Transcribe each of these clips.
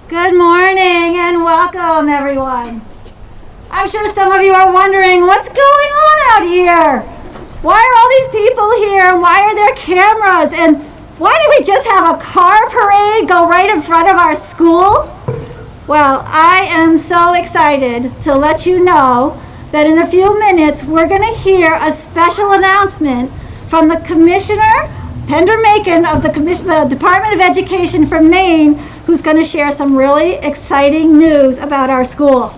Good morning and welcome, everyone. I'm sure some of you are wondering what's going on out here. Why are all these people here and why are there cameras and why did we just have a car parade go right in front of our school? Well, I am so excited to let you know that in a few minutes we're going to hear a special announcement from the Commissioner, Pender Macon of the Department of Education from Maine, who's going to share some really exciting news about our school.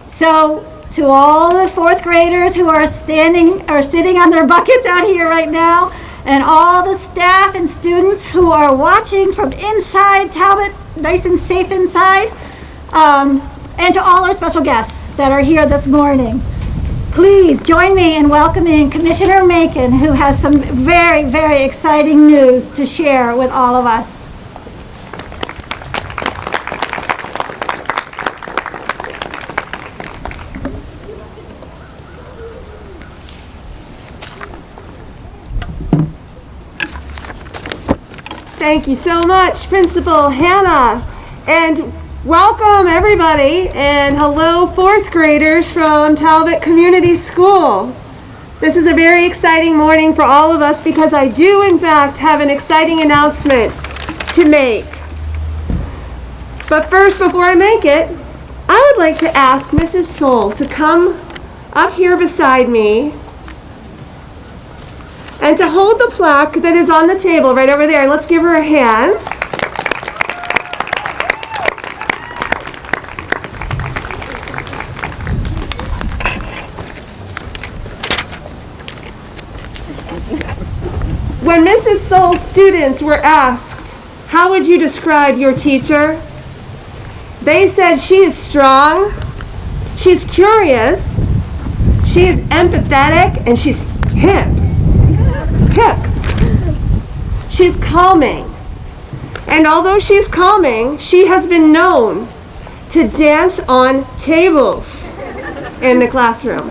So to all the fourth graders who are sitting on their buckets out here right now, and all the staff and students who are watching from inside Talbot, nice and safe inside, and to all our special guests that are here this morning. Please join me in welcoming Commissioner Macon, who has some very, very exciting news to share with all of us. Thank you so much, Principal Hannah, and welcome everybody, and hello fourth graders from Talbot Community School. This is a very exciting morning for all of us because I do in fact have an exciting announcement to make. But first, before I make it, I would like to ask Mrs. Soule to come up here beside me and to hold the plaque that is on the table right over there. Let's give her a hand. When Mrs. Soule's students were asked, how would you describe your teacher? They said she is strong, she's curious, she is empathetic, and she's hip. She's calming. And although she's calming, she has been known to dance on tables in the classroom.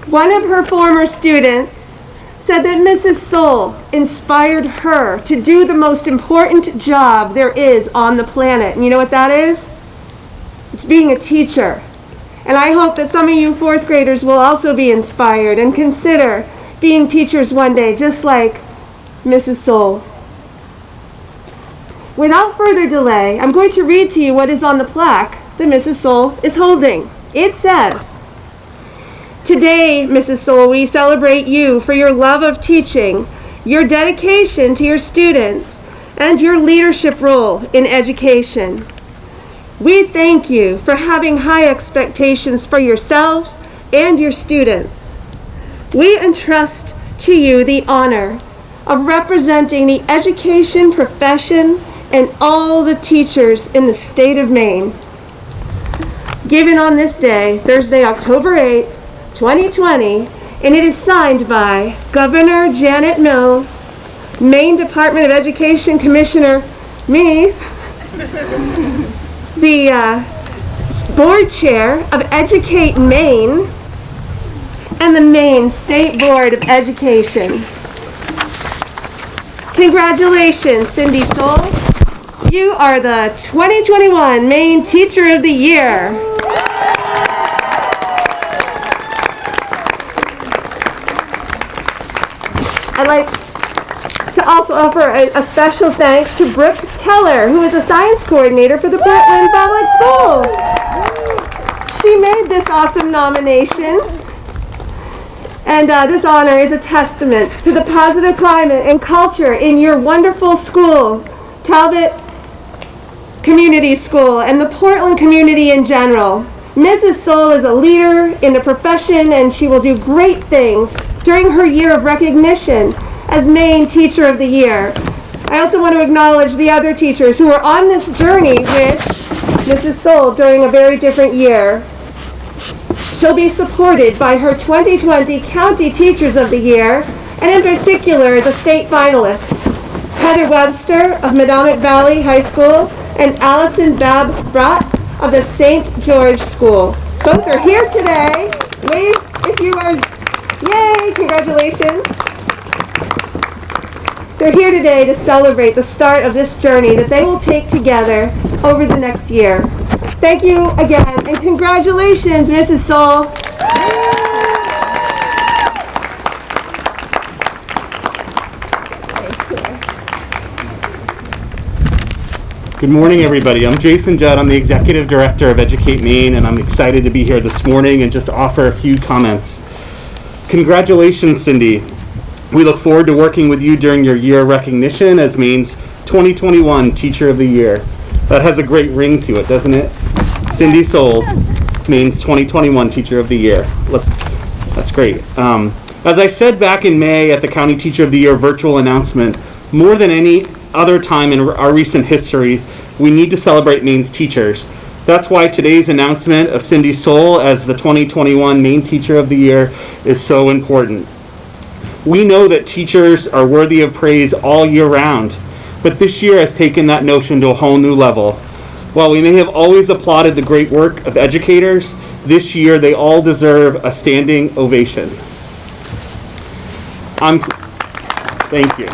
One of her former students said that Mrs. Soule inspired her to do the most important job there is on the planet. And you know what that is? It's being a teacher. And I hope that some of you fourth graders will also be inspired and consider being teachers one day, just like Mrs. Soule. Without further delay, I'm going to read to you what is on the plaque that Mrs. Soule is holding. It says, "Today, Mrs. Soule, we celebrate you for your love of teaching, your dedication to your students, and your leadership role in education. We thank you for having high expectations for yourself and your students. We entrust to you the honor of representing the education profession and all the teachers in the state of Maine. Given on this day, Thursday, October 8th, 2020, and it is signed by Governor Janet Mills, Maine Department of Education Commissioner, me, the Board Chair of Educate Maine, and the Maine State Board of Education. Congratulations, Cindy Soule. You are the 2021 Maine Teacher of the Year. I'd like to also offer a special thanks to Brooke Teller, who is a science coordinator for the Portland Public Schools. She made this awesome nomination. And this honor is a testament to the positive climate and culture in your wonderful school, Talbot Community School and the Portland community in general. Mrs. Soule is a leader in the profession, and she will do great things during her year of recognition as Maine Teacher of the Year. I also want to acknowledge the other teachers who are on this journey with Mrs. Soule during a very different year. She'll be supported by her 2020 County Teachers of the Year, and in particular, the state finalists, Heather Webster of Madomet Valley High School and Allison Babb-Bratt of the St. George School. Both are here today. Wave if you are, yay, congratulations. They're here today to celebrate the start of this journey that they will take together over the next year. Thank you again, and congratulations, Mrs. Soule. Good morning, everybody. I'm Jason Judd. I'm the Executive Director of Educate Maine, and I'm excited to be here this morning and just offer a few comments. Congratulations, Cindy. We look forward to working with you during your year of recognition as Maine's 2021 Teacher of the Year. That has a great ring to it, doesn't it? Cindy Soule, Maine's 2021 Teacher of the Year. Look, that's great. As I said back in May at the County Teacher of the Year virtual announcement, more than any other time in our recent history, we need to celebrate Maine's teachers. That's why today's announcement of Cindy Soule as the 2021 Maine Teacher of the Year is so important. We know that teachers are worthy of praise all year round, but this year has taken that notion to a whole new level. While we may have always applauded the great work of educators, this year they all deserve a standing ovation. Thank you.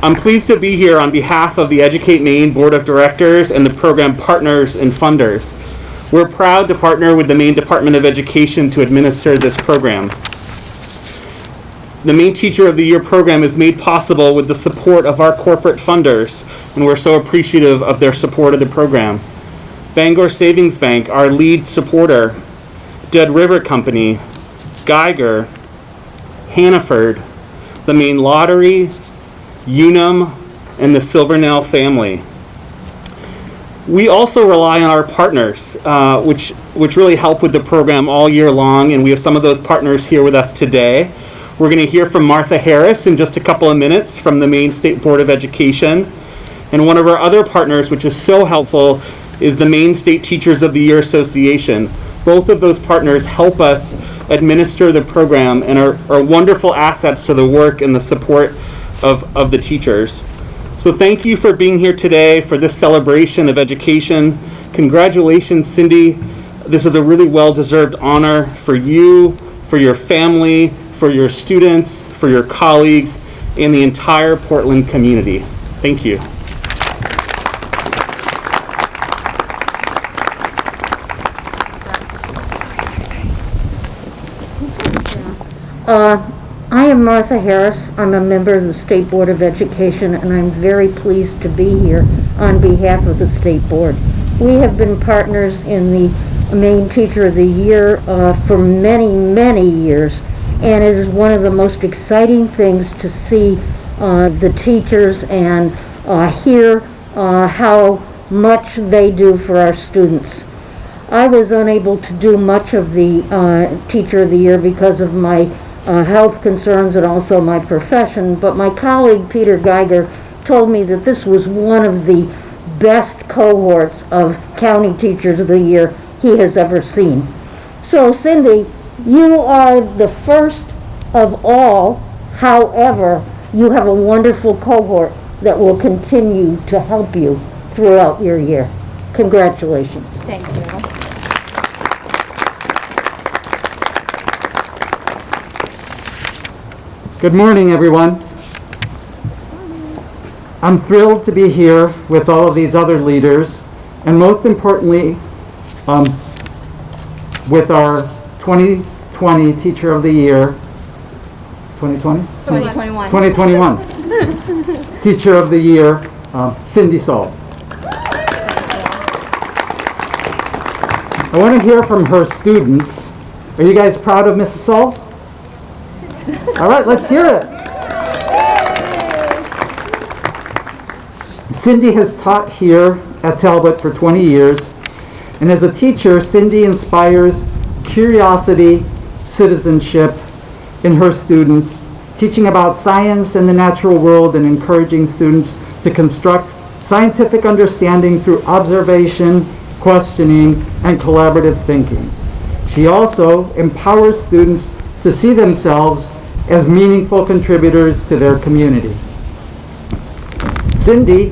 I'm pleased to be here on behalf of the Educate Maine Board of Directors and the program partners and funders. We're proud to partner with the Maine Department of Education to administer this program. The Maine Teacher of the Year program is made possible with the support of our corporate funders, and we're so appreciative of their support of the program. Bangor Savings Bank, our lead supporter, Dead River Company, Geiger, Hannaford, the Maine Lottery, Unum, and the Silvernail family. We also rely on our partners, which really help with the program all year long, and we have some of those partners here with us today. We're going to hear from Martha Harris in just a couple of minutes from the Maine State Board of Education. And one of our other partners, which is so helpful, is the Maine State Teachers of the Year Association. Both of those partners help us administer the program and are wonderful assets to the work and the support of the teachers. So thank you for being here today for this celebration of education. Congratulations, Cindy. This is a really well-deserved honor for you, for your family, for your students, for your colleagues, and the entire Portland community. Thank you. I am Martha Harris. I'm a member of the State Board of Education, and I'm very pleased to be here on behalf of the State Board. We have been partners in the Maine Teacher of the Year for many, many years, and it is one of the most exciting things to see the teachers and hear how much they do for our students. I was unable to do much of the Teacher of the Year because of my health concerns and also my profession, but my colleague Peter Geiger told me that this was one of the best cohorts of County Teachers of the Year he has ever seen. So Cindy, you are the first of all. However, you have a wonderful cohort that will continue to help you throughout your year. Congratulations. Thank you. Good morning, everyone. I'm thrilled to be here with all of these other leaders, and most importantly, with our 2020 Teacher of the Year, 2020? 2021. 2021 Teacher of the Year, Cindy Soule. I want to hear from her students. Are you guys proud of Mrs. Soule? All right, let's hear it. Cindy has taught here at Talbot for 20 years, and as a teacher, Cindy inspires curiosity, citizenship in her students, teaching about science and the natural world and encouraging students to construct scientific understanding through observation, questioning, and collaborative thinking. She also empowers students to see themselves as meaningful contributors to their community. Cindy,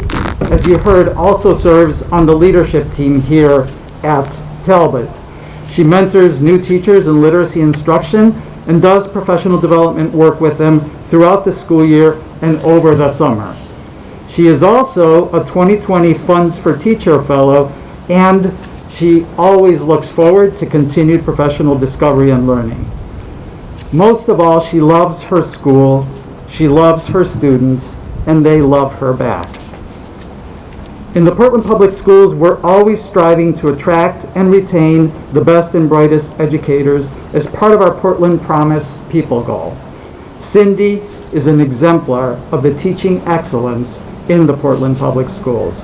as you heard, also serves on the leadership team here at Talbot. She mentors new teachers in literacy instruction and does professional development work with them throughout the school year and over the summer. She is also a 2020 Funds for Teacher Fellow, and she always looks forward to continued professional discovery and learning. Most of all, she loves her school, she loves her students, and they love her back. In the Portland Public Schools, we're always striving to attract and retain the best and brightest educators as part of our Portland Promise People Goal. Cindy is an exemplar of the teaching excellence in the Portland Public Schools.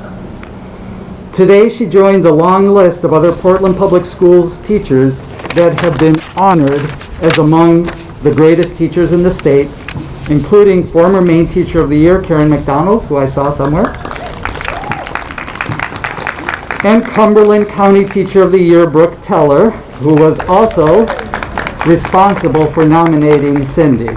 Today, she joins a long list of other Portland Public Schools teachers that have been honored as among the greatest teachers in the state, including former Maine Teacher of the Year, Karen McDonald, who I saw somewhere, and Cumberland County Teacher of the Year, Brooke Teller, who was also responsible for nominating Cindy.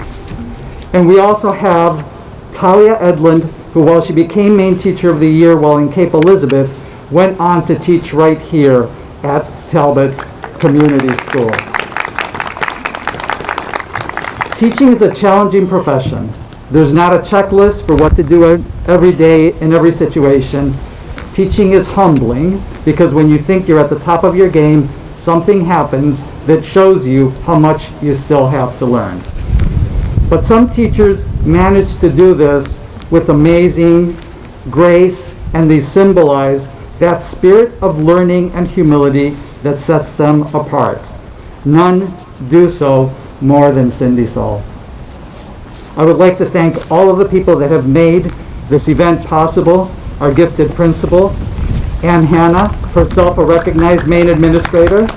And we also have Talia Edlund, who, while she became Maine Teacher of the Year while in Cape Elizabeth, went on to teach right here at Talbot Community School. Teaching is a challenging profession. There's not a checklist for what to do every day in every situation. Teaching is humbling because when you think you're at the top of your game, something happens that shows you how much you still have to learn. But some teachers manage to do this with amazing grace, and they symbolize that spirit of learning and humility that sets them apart. None do so more than Cindy Soule. I would like to thank all of the people that have made this event possible. Our gifted principal, Ann Hanna, herself a recognized Maine administrator,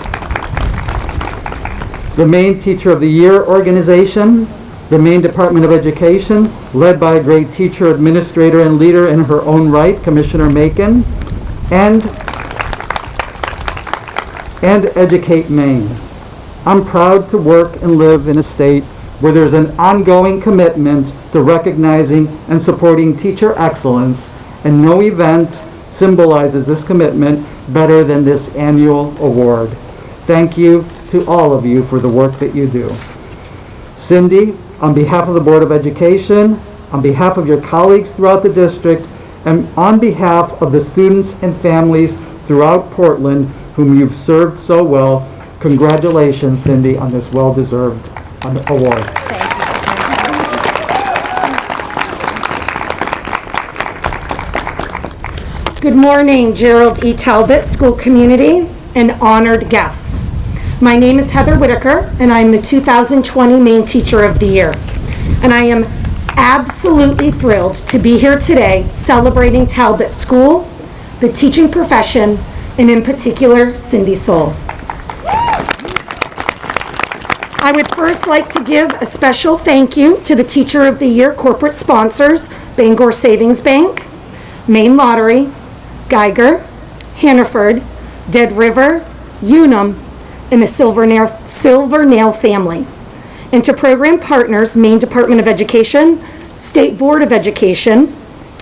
the Maine Teacher of the Year organization, the Maine Department of Education, led by a great teacher, administrator, and leader in her own right, Commissioner Macon, and Educate Maine. I'm proud to work and live in a state where there's an ongoing commitment to recognizing and supporting teacher excellence, and no event symbolizes this commitment better than this annual award. Thank you to all of you for the work that you do. Cindy, on behalf of the Board of Education, on behalf of your colleagues throughout the district, and on behalf of the students and families throughout Portland whom you've served so well, congratulations, Cindy, on this well-deserved award. Good morning, Gerald E. Talbot School Community and honored guests. My name is Heather Whitaker, and I'm the 2020 Maine Teacher of the Year. And I am absolutely thrilled to be here today celebrating Talbot School, the teaching profession, and in particular, Cindy Soule. I would first like to give a special thank you to the Teacher of the Year corporate sponsors, Bangor Savings Bank, Maine Lottery, Geiger, Hannaford, Dead River, Unum, and the Silver Nail family. And to program partners, Maine Department of Education, State Board of Education,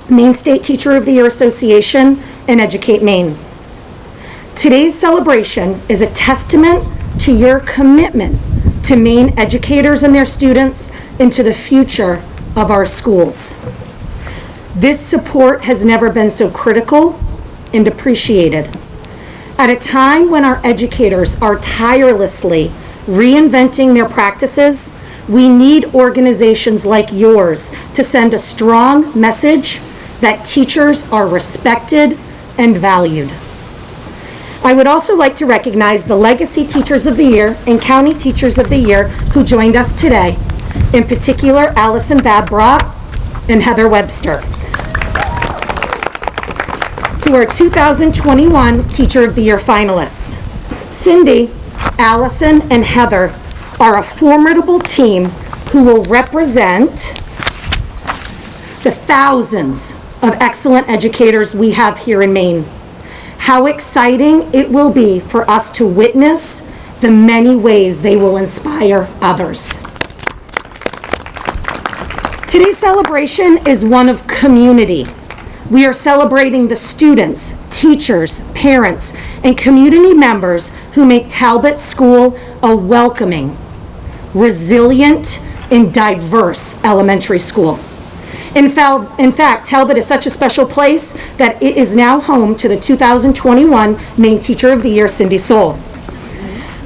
Maine State Teacher of the Year Association, and Educate Maine. Today's celebration is a testament to your commitment to Maine educators and their students and to the future of our schools. This support has never been so critical and appreciated. At a time when our educators are tirelessly reinventing their practices, we need organizations like yours to send a strong message that teachers are respected and valued. I would also like to recognize the Legacy Teachers of the Year and County Teachers of the Year who joined us today, in particular Allison Babrock and Heather Webster. to our 2021 Teacher of the Year finalists. Cindy, Allison, and Heather are a formidable team who will represent the thousands of excellent educators we have here in Maine. How exciting it will be for us to witness the many ways they will inspire others. Today's celebration is one of community. We are celebrating the students, teachers, parents, and community members who make Talbot School a welcoming, resilient, and diverse elementary school. In fact, Talbot is such a special place that it is now home to the 2021 Maine Teacher of the Year, Cindy Soule.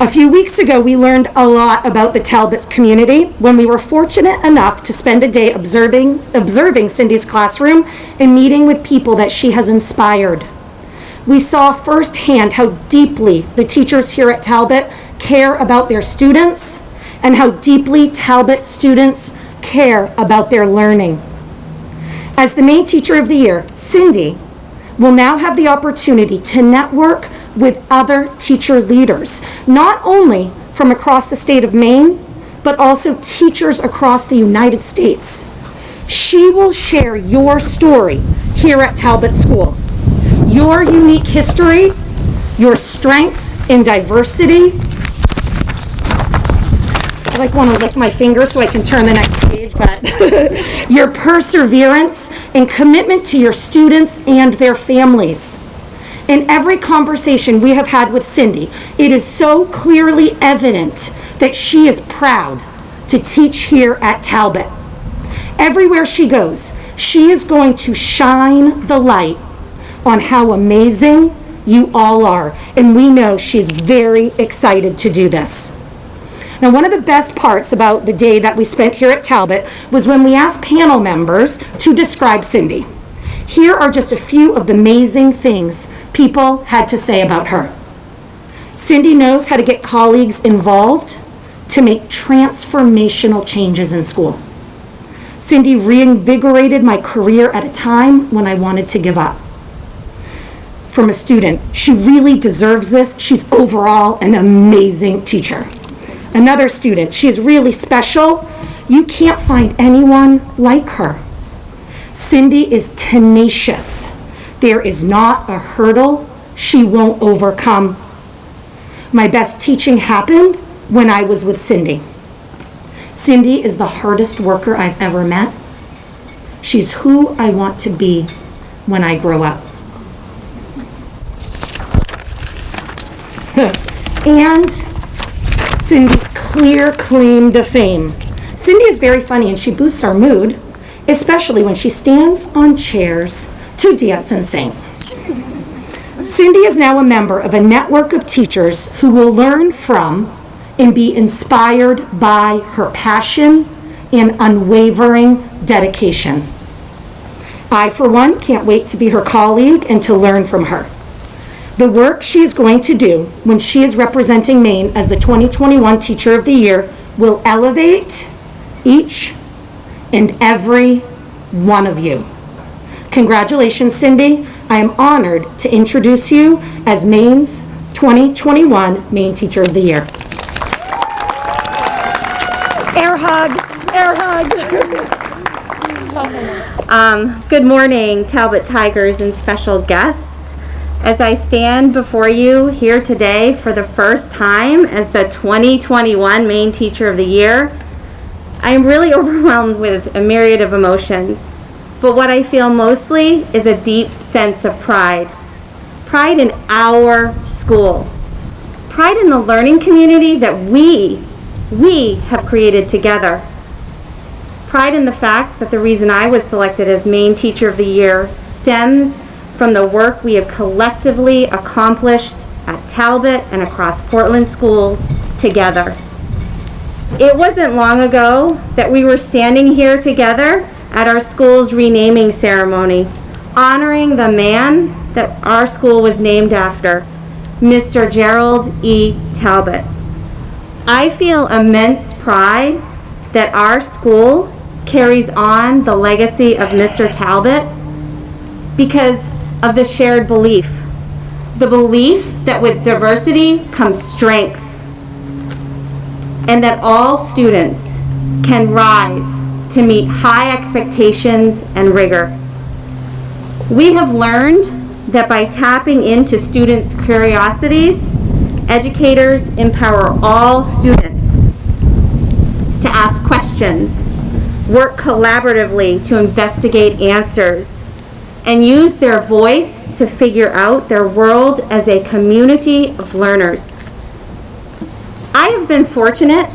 A few weeks ago, we learned a lot about the Talbot community when we were fortunate enough to spend a day observing Cindy's classroom and meeting with people that she has inspired. We saw firsthand how deeply the teachers here at Talbot care about their students and how deeply Talbot students care about their learning. As the Maine Teacher of the Year, Cindy will now have the opportunity to network with other teacher leaders, not only from across the state of Maine, but also teachers across the United States. She will share your story here at Talbot School, your unique history, your strength in diversity. I want to lick my finger so I can turn the next page, but your perseverance and commitment to your students and their families. In every conversation we have had with Cindy, it is so clearly evident that she is proud to teach here at Talbot. Everywhere she goes, she is going to shine the light on how amazing you all are, and we know she's very excited to do this. Now, one of the best parts about the day that we spent here at Talbot was when we asked panel members to describe Cindy. Here are just a few of the amazing things people had to say about her. Cindy knows how to get colleagues involved to make transformational changes in school. Cindy reinvigorated my career at a time when I wanted to give up. From a student, she really deserves this. She's overall an amazing teacher. Another student, she is really special. You can't find anyone like her. Cindy is tenacious. There is not a hurdle she won't overcome. My best teaching happened when I was with Cindy. Cindy is the hardest worker I've ever met. She's who I want to be when I grow up. And Cindy's clear claim to fame. Cindy is very funny and she boosts our mood, especially when she stands on chairs to dance and sing. Cindy is now a member of a network of teachers who will learn from and be inspired by her passion and unwavering dedication. I, for one, can't wait to be her colleague and to learn from her. The work she is going to do when she is representing Maine as the 2021 Teacher of the Year will elevate each and every one of you. Congratulations, Cindy. I am honored to introduce you as Maine's 2021 Maine Teacher of the Year. Air hug, air hug. Good morning, Talbot Tigers and special guests. As I stand before you here today for the first time as the 2021 Maine Teacher of the Year, I am really overwhelmed with a myriad of emotions. But what I feel mostly is a deep sense of pride. Pride in our school. Pride in the learning community that we have created together. Pride in the fact that the reason I was selected as Maine Teacher of the Year stems from the work we have collectively accomplished at Talbot and across Portland schools together. It wasn't long ago that we were standing here together at our school's renaming ceremony, honoring the man that our school was named after, Mr. Gerald E. Talbot. I feel immense pride that our school carries on the legacy of Mr. Talbot because of the shared belief. The belief that with diversity comes strength, and that all students can rise to meet high expectations and rigor. We have learned that by tapping into students' curiosities, educators empower all students to ask questions, work collaboratively to investigate answers, and use their voice to figure out their world as a community of learners. I have been fortunate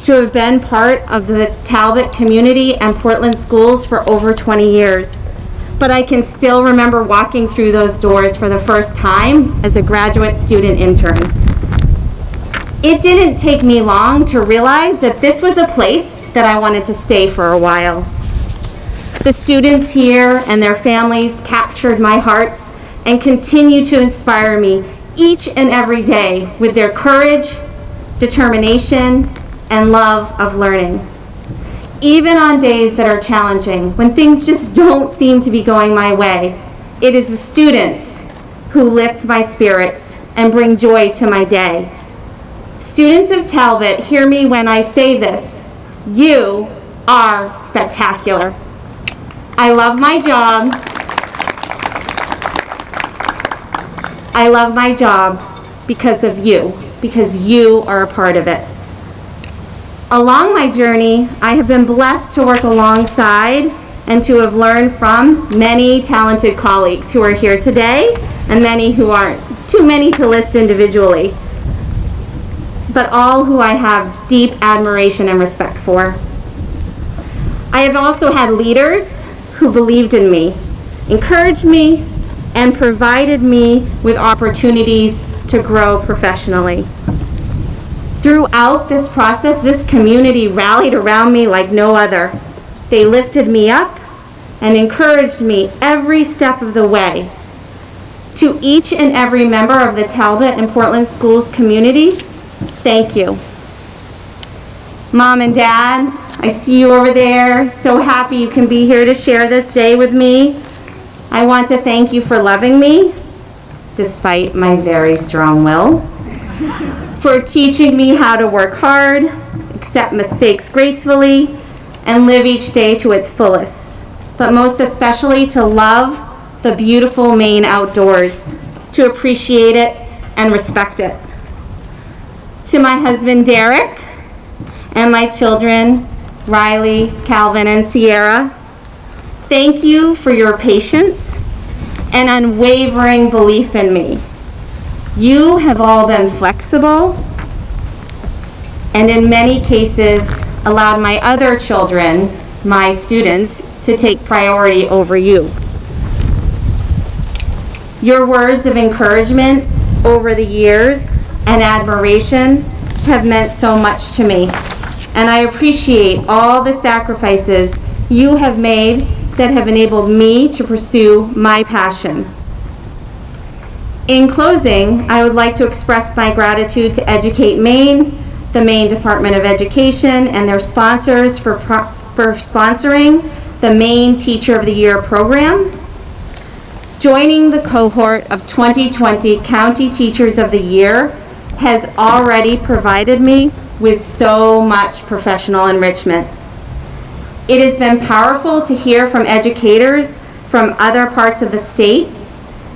to have been part of the Talbot Community and Portland schools for over 20 years, but I can still remember walking through those doors for the first time as a graduate student intern. It didn't take me long to realize that this was a place that I wanted to stay for a while. The students here and their families captured my hearts and continue to inspire me each and every day with their courage, determination, and love of learning. Even on days that are challenging, when things just don't seem to be going my way, it is the students who lift my spirits and bring joy to my day. Students of Talbot, hear me when I say this: you are spectacular. I love my job. I love my job because of you, because you are a part of it. Along my journey, I have been blessed to work alongside and to have learned from many talented colleagues who are here today and many who aren't, too many to list individually, but all who I have deep admiration and respect for. I have also had leaders who believed in me, encouraged me, and provided me with opportunities to grow professionally. Throughout this process, this community rallied around me like no other. They lifted me up and encouraged me every step of the way. To each and every member of the Talbot and Portland Schools community, thank you. Mom and Dad, I see you over there. So happy you can be here to share this day with me. I want to thank you for loving me, despite my very strong will, for teaching me how to work hard, accept mistakes gracefully, and live each day to its fullest, but most especially to love the beautiful Maine outdoors, to appreciate it and respect it. To my husband, Derek, and my children, Riley, Calvin, and Sierra, thank you for your patience and unwavering belief in me. You have all been flexible and in many cases allowed my other children, my students, to take priority over you. Your words of encouragement over the years and admiration have meant so much to me, and I appreciate all the sacrifices you have made that have enabled me to pursue my passion. In closing, I would like to express my gratitude to Educate Maine, the Maine Department of Education, and their sponsors for sponsoring the Maine Teacher of the Year program. Joining the cohort of 2020 County Teachers of the Year has already provided me with so much professional enrichment. It has been powerful to hear from educators from other parts of the state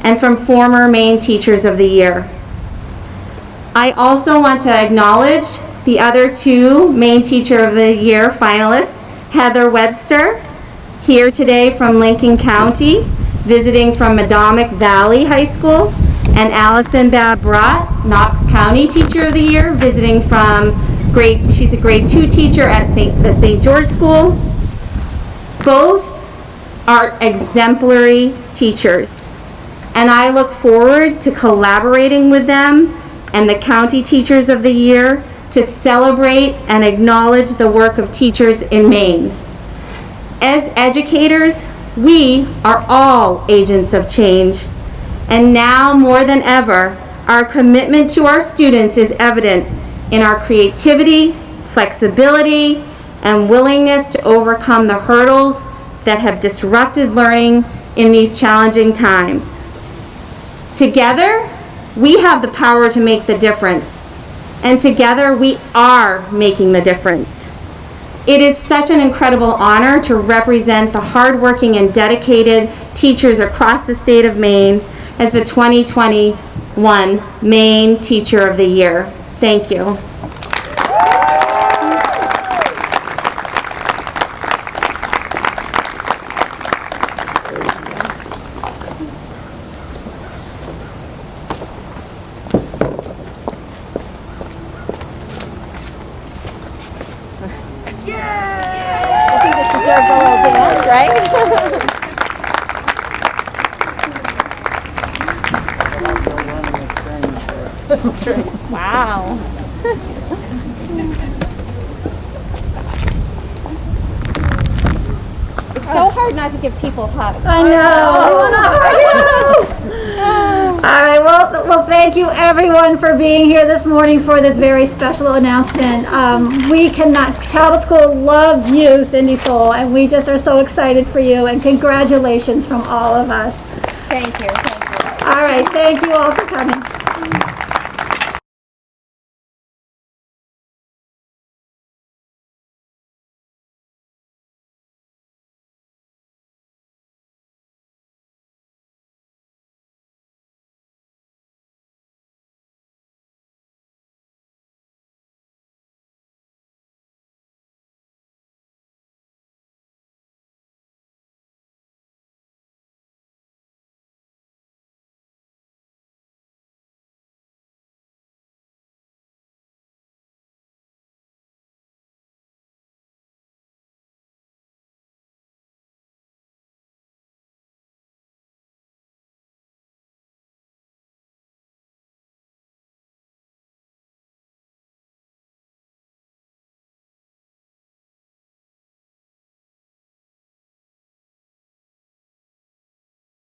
and from former Maine Teachers of the Year. I also want to acknowledge the other two Maine Teacher of the Year finalists, Heather Webster, here today from Lincoln County, visiting from Madomic Valley High School, and Allison Babrat, Knox County Teacher of the Year, visiting from she's a grade 2 teacher at the St. George School. Both are exemplary teachers, and I look forward to collaborating with them and the County Teachers of the Year to celebrate and acknowledge the work of teachers in Maine. As educators, we are all agents of change, and now more than ever, our commitment to our students is evident in our creativity, flexibility, and willingness to overcome the hurdles that have disrupted learning in these challenging times. Together, we have the power to make the difference, and together we are making the difference. It is such an incredible honor to represent the hardworking and dedicated teachers across the state of Maine as the 2021 Maine Teacher of the Year. Thank you. Wow. It's so hard not to give people hugs. I know. All right. Well, thank you everyone for being here this morning for this very special announcement. Talbot School loves you, Cindy Soule, and we just are so excited for you, and congratulations from all of us. Thank you. All right. Thank you all for coming.